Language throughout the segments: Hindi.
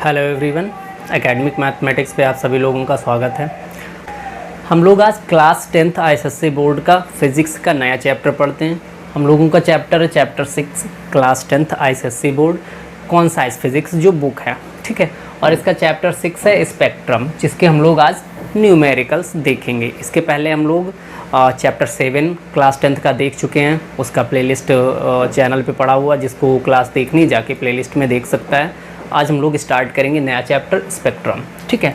हेलो एवरीवन, एकेडमिक मैथमेटिक्स पे आप सभी लोगों का स्वागत है। हम लोग आज क्लास 10th आईएसएससी बोर्ड का फिज़िक्स का नया चैप्टर पढ़ते हैं। हम लोगों का चैप्टर है chapter 6 class 10th ISSC board concise physics जो बुक है, ठीक है। और इसका चैप्टर 6 है स्पेक्ट्रम, जिसके हम लोग आज न्यूमेरिकल्स देखेंगे। इसके पहले हम लोग चैप्टर 7 क्लास 10th का देख चुके हैं, उसका प्लेलिस्ट चैनल पे पड़ा हुआ, जिसको क्लास देखनी जाके प्लेलिस्ट में देख सकता है। आज हम लोग स्टार्ट करेंगे नया चैप्टर स्पेक्ट्रम, ठीक है।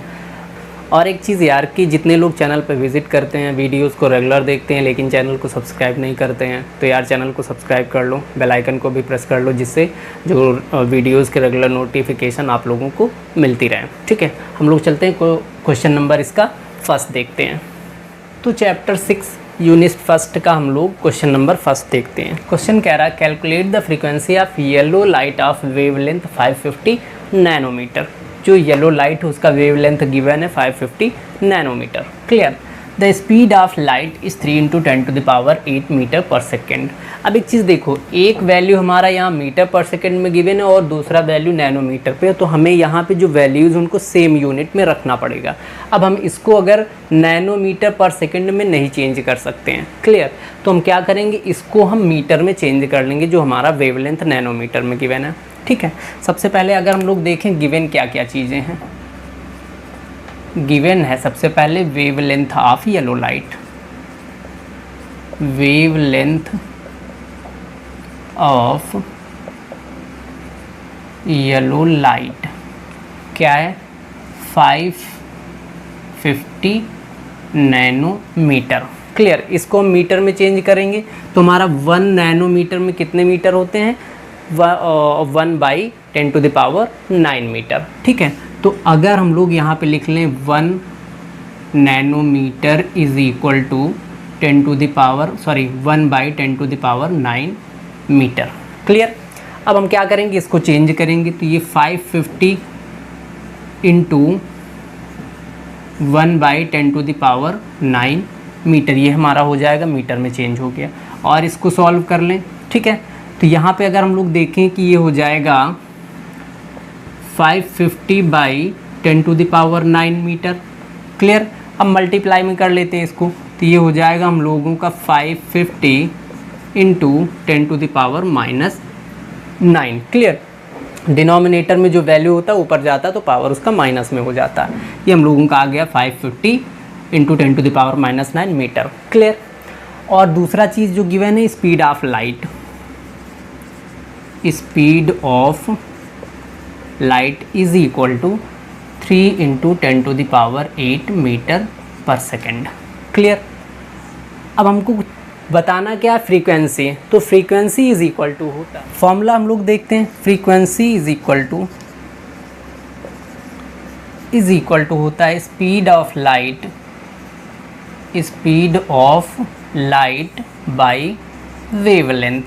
और एक चीज़ यार कि जितने लोग चैनल पर विज़िट करते हैं, वीडियोस को रेगुलर देखते हैं, लेकिन चैनल को सब्सक्राइब नहीं करते हैं, तो यार चैनल को सब्सक्राइब कर लो, बेल आइकन को भी प्रेस कर लो, जिससे जो वीडियोस के रेगुलर नोटिफिकेशन आप लोगों को मिलती रहे, ठीक है। हम लोग चलते हैं क्वेश्चन नंबर इसका फर्स्ट देखते हैं। तो चैप्टर 6 यूनिट फर्स्ट का हम लोग क्वेश्चन नंबर फर्स्ट देखते हैं। क्वेश्चन कह रहा है calculate the frequency of yellow light of wavelength 550 nanometre. जो येलो लाइट है उसका वेवलेंथ गिवन है 550 nanometre. Clear. The speed of light is 3 × 10⁸ metre per second. अब एक चीज़ देखो, एक वैल्यू हमारा यहाँ मीटर पर सेकेंड में गिवन है और दूसरा वैल्यू नैनोमीटर पे है, तो हमें यहाँ पे जो वैल्यूज़ उनको सेम यूनिट में रखना पड़ेगा। अब हम इसको अगर नैनोमीटर पर सेकेंड में नहीं चेंज कर सकते हैं, क्लियर, तो हम क्या करेंगे, इसको हम मीटर में चेंज कर लेंगे, जो हमारा वेवलेंथ नैनोमीटर में गिवन है, ठीक है। सबसे पहले अगर हम लोग देखें गिवन क्या क्या चीज़ें हैं। गिवन है सबसे पहले wavelength of yellow light, wavelength of yellow light क्या है 550 नैनोमीटर। क्लियर। इसको हम मीटर में चेंज करेंगे तो हमारा 1 नैनोमीटर में कितने मीटर होते हैं, 1/10⁹ मीटर, ठीक है। तो अगर हम लोग यहाँ पे लिख लें 1 nanometre is equal to 1/10⁹ metre. Clear. अब हम क्या करेंगे, इसको चेंज करेंगे, तो ये 550 × 1/10⁹ मीटर, ये हमारा हो जाएगा, मीटर में चेंज हो गया। और इसको सॉल्व कर लें, ठीक है। तो यहाँ पे अगर हम लोग देखें कि ये हो जाएगा 550/10⁹ मीटर। क्लियर। अब मल्टीप्लाई में कर लेते हैं इसको, तो ये हो जाएगा हम लोगों का 550 × 10⁻⁹। क्लियर। डिनोमिनेटर में जो वैल्यू होता है ऊपर जाता है तो पावर उसका माइनस में हो जाता है। ये हम लोगों का आ गया 550 × 10⁻⁹ मीटर। क्लियर। और दूसरा चीज़ जो गिवन है speed of light, speed of light is equal to 3 × 10⁸ metre per second. Clear. अब हमको बताना क्या फ्रीक्वेंसी, तो फ्रीक्वेंसी इज इक्वल टू होता है, फॉर्मूला हम लोग देखते हैं, फ्रीक्वेंसी इज इक्वल टू होता है speed of light by wavelength.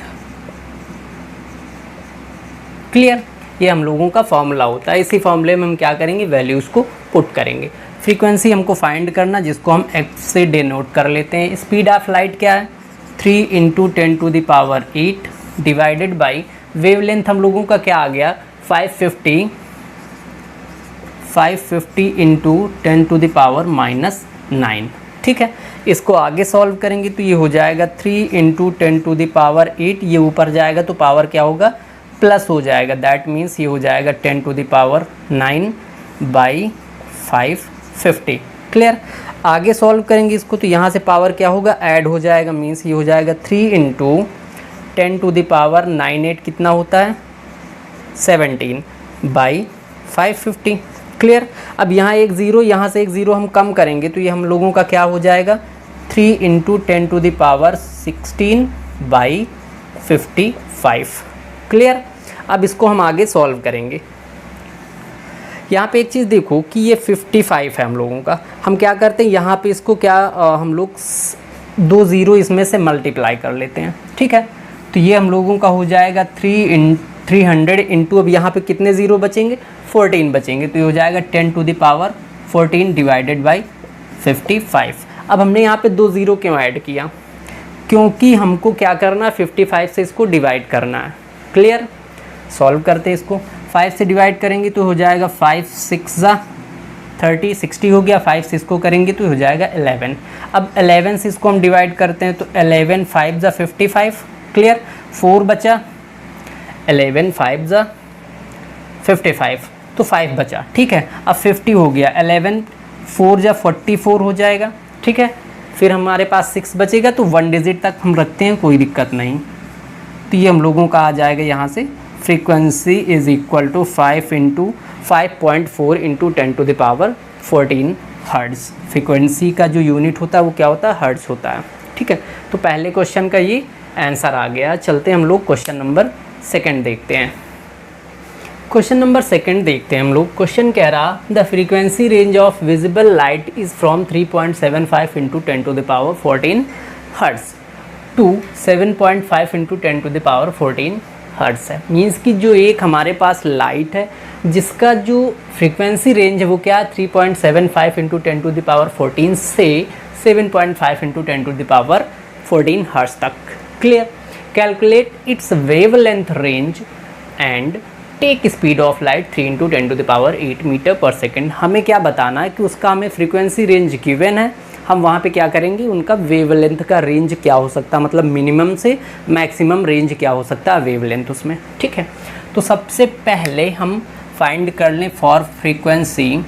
Clear. ये हम लोगों का फॉर्मूला होता है। इसी फॉर्मूले में हम क्या करेंगे, वैल्यूज़ को पुट करेंगे। फ्रीक्वेंसी हमको फाइंड करना, जिसको हम x से डिनोट कर लेते हैं। स्पीड ऑफ लाइट क्या है 3 × 10⁸ डिवाइडेड बाई वेवलेंथ हम लोगों का क्या आ गया 550 × 10⁻⁹, ठीक है। इसको आगे सॉल्व करेंगे तो ये हो जाएगा 3 × 10⁸, ये ऊपर जाएगा तो पावर क्या होगा, प्लस हो जाएगा। दैट मीन्स ये हो जाएगा 10⁻⁹/550। क्लियर। आगे सॉल्व करेंगे इसको तो यहाँ से पावर क्या होगा, ऐड हो जाएगा, मीन्स ये हो जाएगा 3 × 10⁻⁹ कितना होता है 17/550। क्लियर। अब यहाँ एक ज़ीरो, यहाँ से एक ज़ीरो हम कम करेंगे तो ये हम लोगों का क्या हो जाएगा 3 × 10⁻16/55। क्लियर। अब इसको हम आगे सॉल्व करेंगे। यहाँ पे एक चीज़ देखो कि ये 55 है हम लोगों का, हम क्या करते हैं यहाँ पे इसको क्या हम लोग 2 ज़ीरो इसमें से मल्टीप्लाई कर लेते हैं, ठीक है। तो ये हम लोगों का हो जाएगा 300 × अब यहाँ पे कितने ज़ीरो बचेंगे, 14 बचेंगे, तो ये हो जाएगा 10⁻14 डिवाइडेड बाई 55। अब हमने यहाँ पे 2 ज़ीरो क्यों ऐड किया, क्योंकि हमको क्या करना है 55 से इसको डिवाइड करना है। क्लियर। सॉल्व करते हैं इसको। 5 से डिवाइड करेंगे तो हो जाएगा 5 6 ज़ा 30, 60 हो गया। 5 से इसको करेंगे तो हो जाएगा 11। अब 11 से इसको हम डिवाइड करते हैं तो 11 5 ज़ा 55, क्लियर। 4 बचा, 11 5 ज़ा 55 तो 5 बचा, ठीक है। अब 50 हो गया, 11 4 ज़ा 44 हो जाएगा, ठीक है। फिर हमारे पास 6 बचेगा तो 1 डिजिट तक हम रखते हैं, कोई दिक्कत नहीं। तो ये हम लोगों का आ जाएगा यहाँ से frequency is equal to 5.4 into 10⁻14 hertz. Frequency का जो यूनिट होता है वो क्या होता है, हर्ट्ज़ होता है, ठीक है। तो पहले क्वेश्चन का ये आंसर आ गया। चलते हम लोग क्वेश्चन नंबर 2 देखते हैं। क्वेश्चन नंबर 2 देखते हैं हम लोग। क्वेश्चन कह रहा the frequency range of visible light is from 3.75 into 10⁻14 hertz to 7.5 into 10⁻14 hertz है। मीन्स कि जो एक हमारे पास लाइट है जिसका जो फ्रीक्वेंसी रेंज है वो क्या है, 3.75 इंटू 10⁻14 से 7.5 इंटू 10⁻14 हर्ट्ज़ तक, clear. Calculate its wavelength range and take speed of light 3 into 10⁸ metre per second. हमें क्या बताना है कि उसका हमें फ्रीक्वेंसी रेंज गिवन है, हम वहाँ पे क्या करेंगे, उनका वेवलेंथ का रेंज क्या हो सकता है, मतलब मिनिमम से मैक्सिमम रेंज क्या हो सकता है वेवलेंथ उसमें, ठीक है। तो सबसे पहले हम फाइंड कर लें फॉर फ्रीक्वेंसी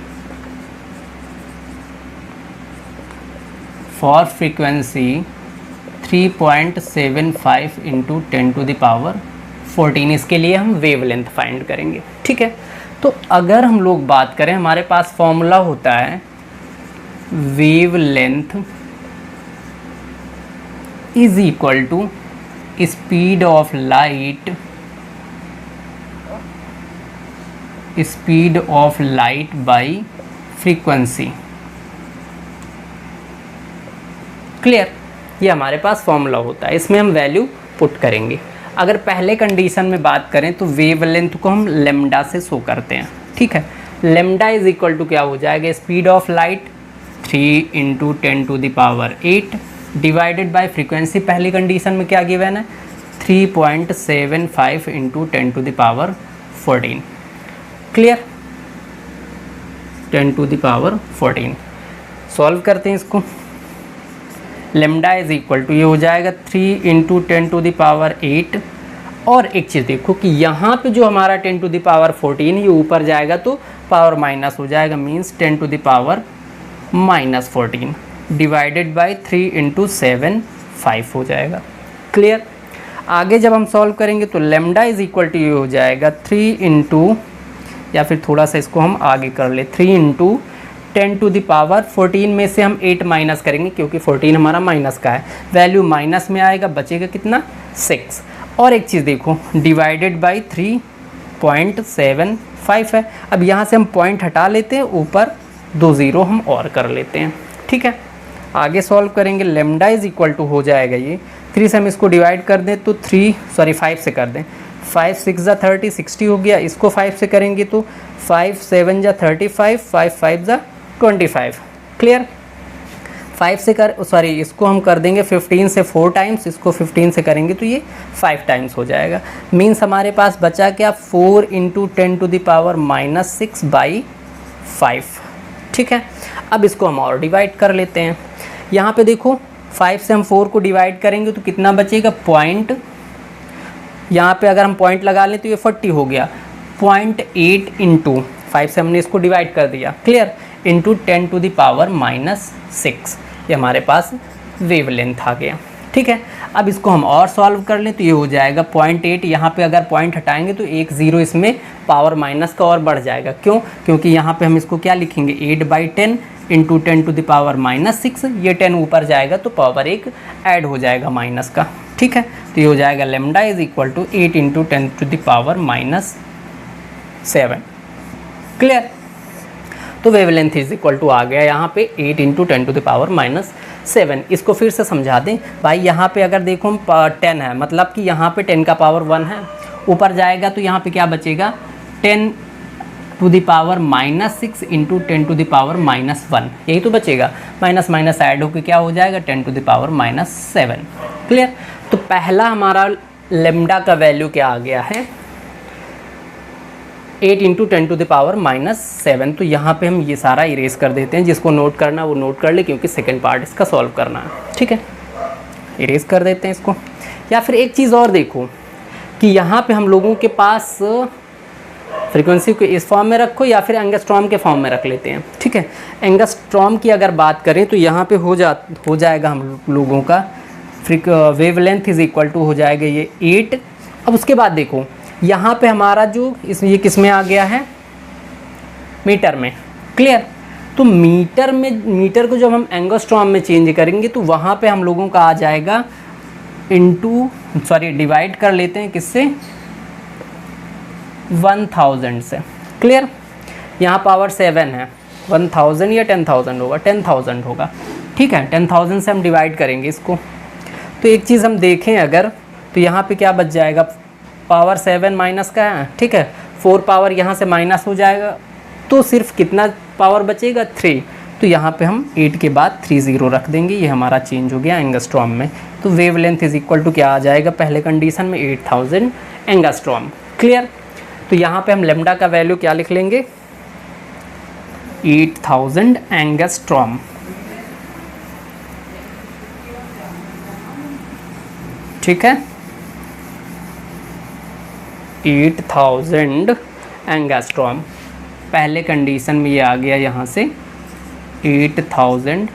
3.75 इंटू 10⁻14, इसके लिए हम वेवलेंथ फाइंड करेंगे, ठीक है। तो अगर हम लोग बात करें, हमारे पास फॉर्मूला होता है wavelength is equal to speed of light by frequency, clear. ये हमारे पास फॉर्मूला होता है, इसमें हम वैल्यू पुट करेंगे। अगर पहले कंडीशन में बात करें तो वेवलेंथ को हम लेमडा से शो करते हैं, ठीक है। लेमडा इज इक्वल टू क्या हो जाएगा, speed of light 3 into 10⁸ divided by frequency. पहली कंडीशन में क्या गिवन है, 3.75 इंटू 10⁻14, क्लियर। 10⁻14 सॉल्व करते हैं इसको। लेमडा इज इक्वल टू ये हो जाएगा 3 इंटू 10⁸। और एक चीज़ देखो कि यहाँ पे जो हमारा 10⁻14 ये ऊपर जाएगा तो पावर माइनस हो जाएगा, मीन्स 10⁻14 डिवाइडेड बाय 3 इंटू 7 5 हो जाएगा, क्लियर। आगे जब हम सॉल्व करेंगे तो लेमडा इज इक्वल टू ये हो जाएगा 3 इंटू, या फिर थोड़ा सा इसको हम आगे कर ले, 3 इंटू 10⁻14 में से हम 8 माइनस करेंगे क्योंकि 14 हमारा माइनस का है, वैल्यू माइनस में आएगा, बचेगा कितना 6। और एक चीज़ देखो डिवाइडेड बाई 3.75 है। अब यहाँ से हम पॉइंट हटा लेते हैं, ऊपर 2 0 हम और कर लेते हैं, ठीक है। आगे सॉल्व करेंगे, लेमडा इज इक्वल टू हो जाएगा ये 3 से हम इसको डिवाइड कर दें तो 5 से कर दें, 5 6 ज़ा 30, 60 हो गया। इसको 5 से करेंगे तो 5 7 ज़ा 35, 5 5 ज़ा 25, क्लियर। 5 से इसको हम कर देंगे 15 से 4 टाइम्स, इसको 15 से करेंगे तो ये 5 टाइम्स हो जाएगा। मीन्स हमारे पास बचा क्या, 4 इंटू 10⁻⁻6 बाई 5, ठीक है। अब इसको हम और डिवाइड कर लेते हैं। यहाँ पे देखो 5 से हम 4 को डिवाइड करेंगे तो कितना बचेगा, पॉइंट, यहाँ पे अगर हम पॉइंट लगा लें तो ये 40 हो गया। 0.8 इंटू 5 से हमने इसको डिवाइड कर दिया, क्लियर, इंटू 10⁻⁻6, ये हमारे पास वेवलेंथ आ गया, ठीक है। अब इसको हम और सॉल्व कर लें तो ये हो जाएगा 0.8, यहाँ पे अगर पॉइंट हटाएंगे तो 1 0 इसमें पावर माइनस का और बढ़ जाएगा, क्यों, क्योंकि यहाँ पे हम इसको क्या लिखेंगे 8/10 इंटू 10⁻⁻6, ये 10 ऊपर जाएगा तो पावर 1 ऐड हो जाएगा माइनस का, ठीक है। तो ये हो जाएगा lambda is equal to 8 into 10⁻⁻7, clear. तो वेवलेंथ इज इक्वल टू आ गया यहाँ पे 8 इंटू 10⁻⁷। इसको फिर से समझा दें भाई, यहाँ पे अगर देखो 10 है, मतलब कि यहाँ पे 10 का पावर 1 है, ऊपर जाएगा तो यहाँ पे क्या बचेगा 10⁻⁻6 इंटू 10⁻⁻1, यही तो बचेगा। माइनस माइनस ऐड होकर क्या हो जाएगा 10⁻⁷, क्लियर। तो पहला हमारा लेमडा का वैल्यू क्या आ गया है, 8 इंटू 10⁻⁻⁷। तो यहाँ पे हम ये सारा इरेज कर देते हैं, जिसको नोट करना वो नोट कर ले, क्योंकि सेकेंड पार्ट इसका सॉल्व करना है। ठीक है, इरेज कर देते हैं इसको। या फिर एक चीज़ और देखो कि यहाँ पे हम लोगों के पास फ्रीक्वेंसी को इस फॉर्म में रखो या फिर एंगस्ट्रॉम के फॉर्म में रख लेते हैं। ठीक है, एंगस्ट्रॉम की अगर बात करें तो यहाँ पे हो जाएगा हम लोगों का वेवलेंथ इज इक्वल टू हो जाएगा ये 8। अब उसके बाद देखो यहाँ पे हमारा जो ये किस में आ गया है, मीटर में। क्लियर, तो मीटर को जब हम एंगस्ट्रॉम में चेंज करेंगे तो वहाँ पे हम लोगों का आ जाएगा डिवाइड कर लेते हैं किससे, 1000 से। क्लियर, यहाँ पावर 7 है, 1000 या 10,000 होगा, 10,000 होगा। ठीक है, 10,000 से हम डिवाइड करेंगे इसको। तो एक चीज़ हम देखें अगर, तो यहाँ पे क्या बच जाएगा, पावर 7 माइनस का है। ठीक है, 4 पावर यहाँ से माइनस हो जाएगा, तो सिर्फ कितना पावर बचेगा, 3। तो यहाँ पे हम 8 के बाद 30 रख देंगे, ये हमारा चेंज हो गया एंगस्ट्रॉम में। तो वेवलेंथ इज इक्वल टू क्या आ जाएगा, पहले कंडीशन में 8000 एंगस्ट्रॉम। क्लियर, तो यहाँ पे हम लेमडा का वैल्यू क्या लिख लेंगे, 8000 एंगस्ट्रॉम। ठीक है, 8000 एंगस्ट्रॉम, पहले कंडीशन में ये आ गया यहाँ से 8000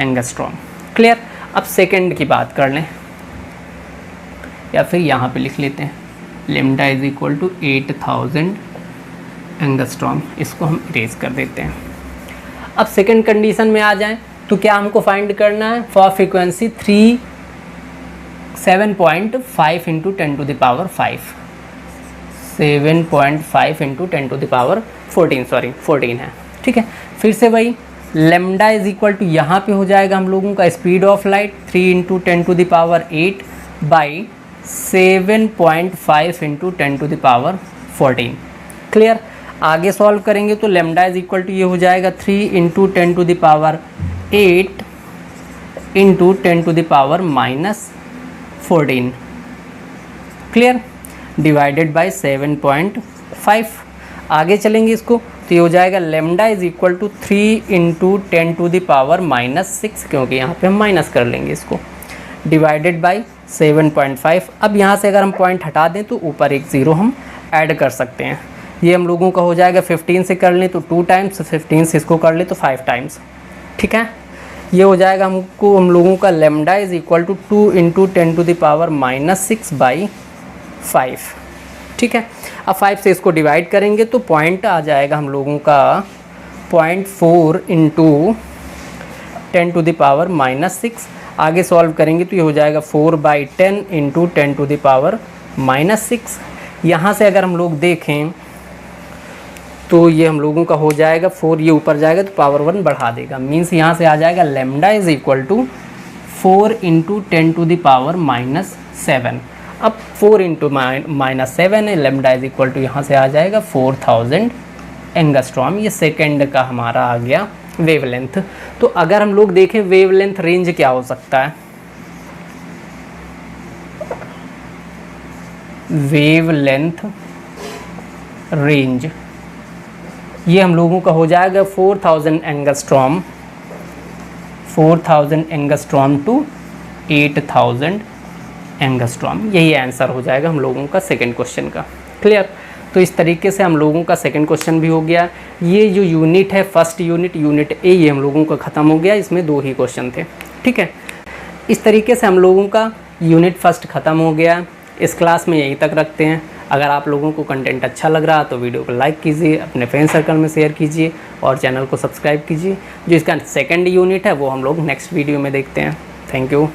एंगस्ट्रॉम। क्लियर, अब सेकंड की बात कर लें, या फिर यहाँ पे लिख लेते हैं lambda is equal to 8000 angstrom. इसको हम इरेज कर देते हैं। अब सेकंड कंडीशन में आ जाएं तो क्या हमको फाइंड करना है, फॉर फ्रीक्वेंसी 7.5 इंटू 10⁵, 7.5 इंटू 10⁻14 है। ठीक है, फिर से वही लेमडा इज इक्वल टू यहाँ पे हो जाएगा हम लोगों का speed of light 3 into 10⁸ by 7.5 into 10⁻14। Clear, आगे सॉल्व करेंगे तो लेमडा इज इक्वल टू ये हो जाएगा 3 into 10⁸ into 10⁻⁻14। Clear, divided by 7.5। आगे चलेंगे इसको तो ये हो जाएगा lambda is equal to 3 into 10⁻⁻6, क्योंकि यहाँ पे हम माइनस कर लेंगे इसको, डिवाइडेड बाय 7.5। अब यहाँ से अगर हम पॉइंट हटा दें तो ऊपर एक ज़ीरो हम ऐड कर सकते हैं। ये हम लोगों का हो जाएगा 15 से कर लें तो 2 टाइम्स, 15 से इसको कर लें तो 5 टाइम्स। ठीक है, ये हो जाएगा हम लोगों का lambda is equal to 2 into 10⁻⁻6 by 5। ठीक है, अब 5 से इसको डिवाइड करेंगे तो पॉइंट आ जाएगा हम लोगों का 0.4 इंटू 10⁻⁻6। आगे सॉल्व करेंगे तो ये हो जाएगा 4/10 इंटू 10⁻⁻6। यहाँ से अगर हम लोग देखें तो ये हम लोगों का हो जाएगा 4, ये ऊपर जाएगा तो पावर 1 बढ़ा देगा, मीन्स यहाँ से आ जाएगा lambda is equal to 4 into 10⁻⁻7। अब 4 इंटू -7 है, लेमडा इज इक्वल टू यहाँ से आ जाएगा 4000 एंगस्ट्रॉम। ये सेकेंड का हमारा आ गया वेवलेंथ। तो अगर हम लोग देखें वेवलेंथ रेंज क्या हो सकता है, वेवलेंथ रेंज ये हम लोगों का हो जाएगा 4000 एंगस्ट्रॉम, 4000 एंगस्ट्रॉम टू 8000 एंगस्ट्रॉम। यही आंसर हो जाएगा हम लोगों का सेकंड क्वेश्चन का। क्लियर, तो इस तरीके से हम लोगों का सेकंड क्वेश्चन भी हो गया। ये जो यूनिट है फर्स्ट यूनिट ए, ये हम लोगों का ख़त्म हो गया, इसमें 2 ही क्वेश्चन थे। ठीक है, इस तरीके से हम लोगों का यूनिट फर्स्ट ख़त्म हो गया। इस क्लास में यहीं तक रखते हैं। अगर आप लोगों को कंटेंट अच्छा लग रहा तो वीडियो को लाइक कीजिए, अपने फ्रेंड सर्कल में शेयर कीजिए और चैनल को सब्सक्राइब कीजिए। जो इसका सेकंड यूनिट है वो हम लोग नेक्स्ट वीडियो में देखते हैं। Thank you.